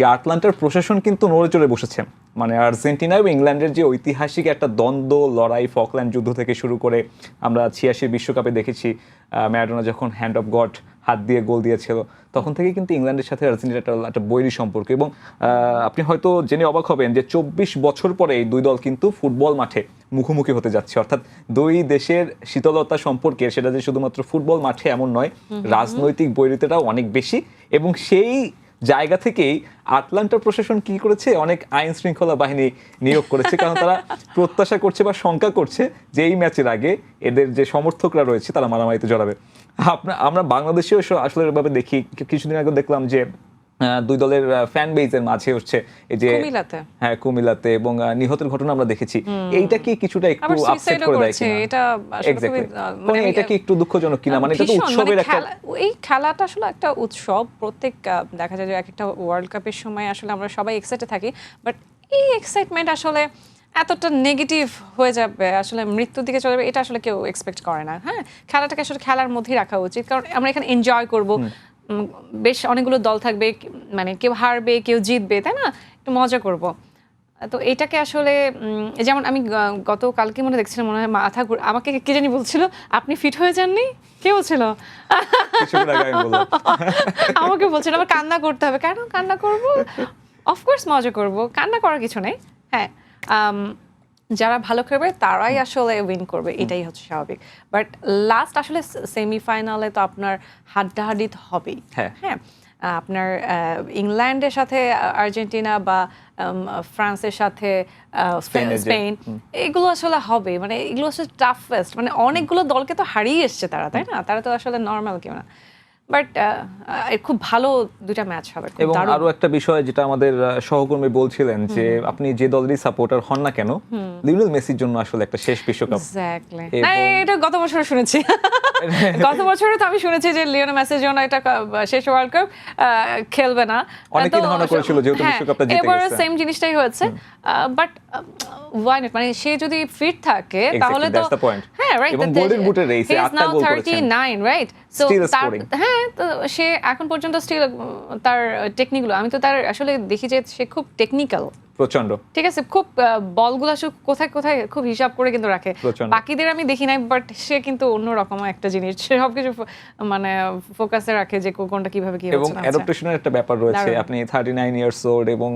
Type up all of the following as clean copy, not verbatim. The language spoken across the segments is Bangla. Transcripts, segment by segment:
আটলান্টার প্রশাসন কিন্তু নড়ে চড়ে বসেছে। মানে আর্জেন্টিনা এবং ইংল্যান্ডের যে ঐতিহাসিক একটা দ্বন্দ্ব লড়াই, ফকল্যান্ড যুদ্ধ থেকে শুরু করে আমরা 86 বিশ্বকাপে দেখেছি ম্যারাডোনা যখন হ্যান্ড অফ গড হাত দিয়ে গোল দিয়েছিল, তখন থেকে কিন্তু ইংল্যান্ডের সাথে আর্জেন্টিনার একটা বৈরী সম্পর্ক। এবং আপনি হয়তো জেনে অবাক হবেন যে 24 বছর পরে এই দুই দল কিন্তু ফুটবল মাঠে মুখোমুখি হতে যাচ্ছে। অর্থাৎ দুই দেশের শীতলতা সম্পর্কে সেটা যে শুধুমাত্র ফুটবল মাঠে এমন নয়, রাজনৈতিক বৈরিতাটাও অনেক বেশি। এবং সেই জায়গা থেকেই আটলান্টা প্রশাসন কি করেছে, অনেক আইন শৃঙ্খলা বাহিনী নিয়োগ করেছে, কারণ তারা প্রত্যাশা করছে বা শঙ্কা করছে যে এই ম্যাচের আগে এদের যে সমর্থকরা রয়েছে তারা মারামারিতে জড়াবে। আমরা বাংলাদেশেও আসলে এভাবে দেখি। কিছুদিন আগে দেখলাম যে দুই দলের ফ্যান বেজের মাঝে হচ্ছে এই যে কুমিল্লাতে এবং নিহতের ঘটনা আমরা দেখেছি। এইটা কি কিছুটা একটু আপসেট করে দেয় কিনা? এটা আসলে মানে এটা কি একটু দুঃখজনক কিনা? মানে এটা তো উৎসবের একটা, এই খেলাটা আসলে একটা উৎসব। প্রত্যেক দেখা যায় যে একটা ওয়ার্ল্ড কাপের সময় আসলে আমরা সবাই এক্সাইটেড থাকি, বাট এই এক্সাইটমেন্ট আসলে এতটা নেগেটিভ হয়ে যাবে, আসলে মৃত্যুর দিকে চলে যাবে, এটা আসলে কেউ এক্সপেক্ট করে না। হ্যাঁ, খেলাটাকে আসলে খেলার মধ্যেই রাখা উচিত, কারণ আমরা এখানে এনজয় করব। বেশ অনেকগুলো দল থাকবে, মানে কেউ হারবে কেউ জিতবে, তাই না? একটু মজা করব। তো এটাকে আসলে যেমন আমি গতকালকে মনে দেখছিলাম, মনে হয় মাথা আমাকে কে জানি বলছিল আপনি ফিট হয়ে যাননি, কে বলছিল? আমাকে বলছিল আমার কান্না করতে হবে। কেন কান্না করব? অফকোর্স মজা করব, কান্না করার কিছু নেই। হ্যাঁ, যারা ভালো খেলবে তারাই আসলে উইন করবে, এটাই হচ্ছে স্বাভাবিক। বাট লাস্ট আসলে সেমিফাইনালে তো আপনার হাড্ডাহাড্ডি হবেই। হ্যাঁ, আপনার ইংল্যান্ডের সাথে আর্জেন্টিনা বা ফ্রান্সের সাথে স্পেন, এগুলো আসলে হবে। মানে এগুলো হচ্ছে টাফেস্ট, মানে অনেকগুলো দলকে তো হারিয়ে এসছে তারা, তাই না? তারা তো আসলে নর্মাল কেউ না। বাট খুব ভালো দুটা ম্যাচ হবে। এবং আরো একটা বিষয় যেটা আমাদের সহকর্মী বলছিলেন যে আপনি যে দলেরই সাপোর্টার হন না কেন, লিওনেল মেসির জন্য আসলে একটা শেষ বিশ্বকাপ। এক্স্যাক্টলি, এটা গত বছর শুনেছি। গত বছরে তো আমি শুনেছি যে লিওনেল মেসির জন্য এটা শেষ ওয়ার্ল্ড কাপ খেলবে না। অনেকেই ধারণা করেছিল যেহেতু বিশ্বকাপটা জিতে গেছে, এবারে সেম জিনিসটাই হয়েছে। বাট ওয়াই নট, মানে সে যদি ফিট থাকে তাহলে তো হ্যাঁ, রাইট। এবং গোল্ডেন বুটের রেসে 8টা গোল করেছেন, 39, রাইট? সো হ্যাঁ, তো সে এখন পর্যন্ত স্টিল তার টেকনিকগুলো, আমি তো তার আসলে দেখি যে সে খুব টেকনিক্যাল, প্রচন্ড। ঠিক আছে, খুব বলগুলো কোথায় কোথায় খুব হিসাব করে কিন্তু রাখে। বাকিদের আমি দেখি নাই, বাট সে কিন্তু অন্যরকম একটা জিনিস, সে সবকিছু মানে ফোকাসে রাখে যে কোনটা কিভাবে কি হচ্ছে। এবং অ্যাডাপ্টেশনের একটা ব্যাপার রয়েছে। আপনি 39 ইয়ার্স ওল্ড, এবং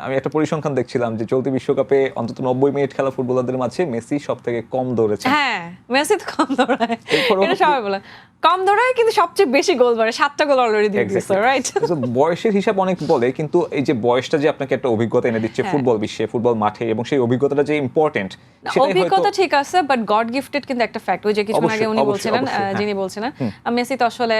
আমি একটা পরিসংখ্যান দেখছিলাম যে চলতি বিশ্বকাপে অন্তত 90 মিনিট খেলা ফুটবলারদের মাঝে মেসি সবথেকে কম দৌড়েছে। হ্যাঁ, মেসি তো কম দৌড়ায়, এটা সবাই বলে। কম দৌড়ায় কিন্তু সবচেয়ে বেশি গোল করে, 7টা গোল অলরেডি দিয়ে দিয়েছে, রাইট? বয়সের হিসাব অনেক বলে, কিন্তু এই যে বয়সটা যে আপনাকে একটা অভিজ্ঞতা এনে দিচ্ছে ফুটবল বিশ্বে, ফুটবল মাঠে, এবং সেই অভিজ্ঞতাটা যে ইম্পর্টেন্ট, অভিজ্ঞতা ঠিক আছে, বাট গড গিফটেড কিন্তু একটা ফ্যাক্ট। ওই যে কিছুক্ষণ আগে উনি বলছিলেন, যিনি বলছিলেন মেসি তো আসলে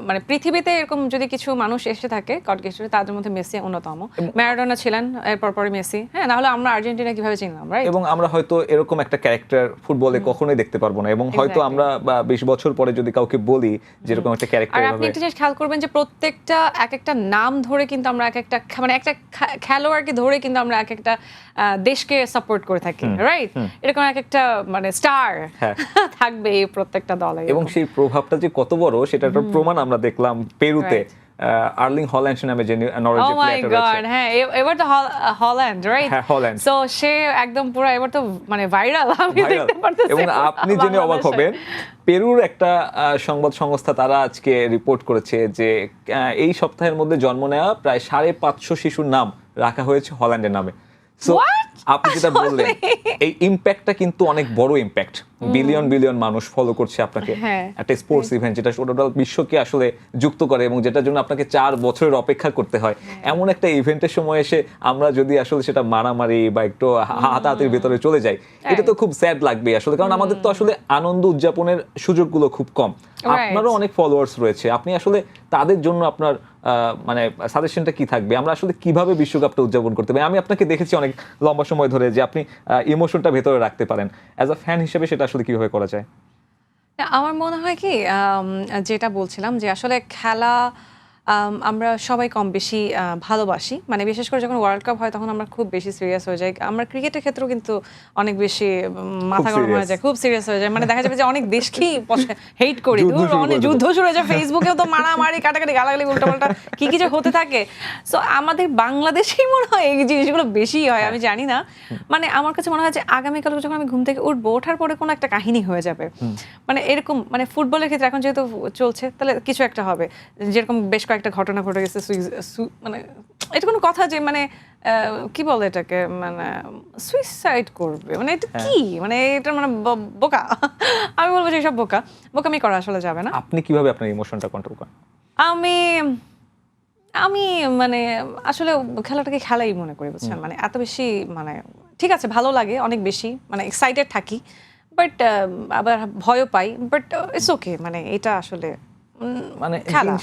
মানে পৃথিবীতে এরকম যদি কিছু মানুষ এসে থাকে গড গিফটেড, তাদের মধ্যে মেসি অন্যতম। ম্যারাডোনা ছিলেন, এরপর পরে মেসি। হ্যাঁ, না হলে আমরা আর্জেন্টিনা কিভাবে চিনলাম, রাইট? এবং আমরা হয়তো এরকম একটা ক্যারেক্টার ফুটবলে কখনোই দেখতে পারবো না, এবং হয়তো আমরা 20 বছর পরে যদি কাউকে বলি যেরকম একটা ক্যারেক্টার। আর আপনি একটা জিনিস খেয়াল করবেন যে প্রত্যেকটা এক একটা নাম ধরে কিন্তু আমরা এক একটা, মানে একটা খেলোয়াড়কে ধরে কিন্তু আমরা এক একটা দেশকে সাপোর্ট করে থাকি, রাইট? এরকম এক একটা মানে স্টার থাকবে এই প্রত্যেকটা দলে, এবং সেই প্রভাবটা যে কত বড় সেটার প্রমাণ আমরা দেখলাম পেরুতে। আর্লিং হল্যান্ড নামে যে নরওয়েজীয় প্লেয়ার রয়েছে। হ্যাঁ, এবার তো হল্যান্ড, রাইট? হ্যাঁ, হল্যান্ড। সো সে একদম পুরো এবার তো মানে ভাইরাল, আমি দেখতে পারতেছি। এবং আপনি জেনে অবাক হবেন, পেরুর একটা সংবাদ সংস্থা তারা আজকে রিপোর্ট করেছে যে এই সপ্তাহের মধ্যে জন্ম নেওয়া প্রায় 550 শিশুর নাম রাখা হয়েছে হল্যান্ডের নামে। সো আপনি যেটা বললেন, এই ইম্প্যাক্টটা কিন্তু অনেক বড় ইম্প্যাক্ট। বিলিয়ন বিলিয়ন মানুষ ফলো করছে আপনাকে, একটা স্পোর্টস ইভেন্ট যেটা টোটাল বিশ্বকে আসলে যুক্ত করে, এবং যেটার জন্য আপনাকে 4 বছরের অপেক্ষা করতে হয়। এমন একটা ইভেন্টের সময় এসে আমরা যদি আসলে সেটা মারামারি বা একটু হাতাহাতির ভেতরে চলে যাই, এটা তো খুব স্যাড লাগবে আসলে, কারণ আমাদের তো আসলে আনন্দ উদযাপনের সুযোগগুলো খুব কম। আপনারও অনেক ফলোয়ার্স রয়েছে, আপনি আসলে তাদের জন্য আপনার মানে সাজেশনটা কি থাকবে? আমরা আসলে কিভাবে বিশ্বকাপটা উদযাপন করতে পারি? আমি আপনাকে দেখেছি অনেক লম্বা সময় ধরে যে আপনি ইমোশনটা ভেতরে রাখতে পারেন। অ্যাজ আ ফ্যান হিসেবে সেটা আসলে কিভাবে করা যায়? আমার মনে হয় কি, যেটা বলছিলাম যে আসলে খেলা আমরা সবাই কম বেশি ভালোবাসি, মানে বিশেষ করে যখন ওয়ার্ল্ড কাপ হয় তখন আমরা খুব বেশি সিরিয়াস হয়ে যাই। আমরা ক্রিকেটের ক্ষেত্রেও কিন্তু অনেক বেশি মাথা গরম হয়ে যায়, খুব সিরিয়াস হয়ে যায়, মানে দেখা যাবে যে অনেক দেশকেই হেট করি, অনেক যুদ্ধ শুরু হয়ে যায়, ফেসবুকেও তো মারামারি কাটাকাটি গালাগালি উল্টাপাল্টা কি কি যে হতে থাকে। সো আমাদের বাংলাদেশেই মনে হয় এই জিনিসগুলো বেশি হয়, আমি জানি না। মানে আমার কাছে মনে হয় যে আগামীকাল যখন আমি ঘুম থেকে উঠবো, ওঠার পরে কোনো একটা কাহিনী হয়ে যাবে, মানে এরকম, মানে ফুটবলের ক্ষেত্রে এখন যেহেতু চলছে তাহলে কিছু একটা হবে, যেরকম বেশ কয়েকটা ঘটনা ঘটে গেছে, মানে এটা কোনো কথা যে মানে কি বলে এটাকে, মানে সুইসাইড করবে, মানে এটা কি, মানে এটা মানে বোকা। আমি বলবো যে সব বোকামি করা আসলে যাবে না। আপনি কিভাবে আপনার ইমোশনটা কন্ট্রোল করেন? আমি আমি মানে আসলে খেলাটাকে খেলাই মনে করি, বুঝছেন, মানে এত বেশি, মানে ঠিক আছে ভালো লাগে অনেক বেশি, মানে এক্সাইটেড থাকি, বাট আবার ভয়ও পাই, বাট ইটস ওকে, মানে এটা আসলে মানে খেলা।